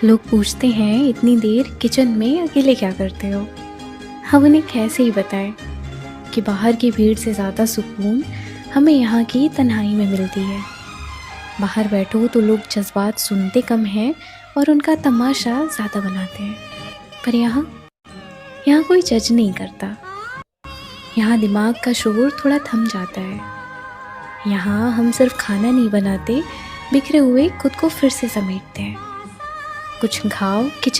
लोग पूछते हैं इतनी देर किचन में अकेले क्या करते हो। हम उन्हें कैसे ही बताएं कि बाहर की भीड़ से ज़्यादा सुकून हमें यहाँ की तन्हाई में मिलती है। बाहर बैठो तो लोग जज्बात सुनते कम हैं और उनका तमाशा ज़्यादा बनाते हैं। पर यहाँ कोई जज नहीं करता। यहाँ दिमाग का शोर थोड़ा थम जाता है। यहाँ हम सिर्फ खाना नहीं बनाते, बिखरे हुए खुद को फिर से समेटते हैं। कुछ घाव किचन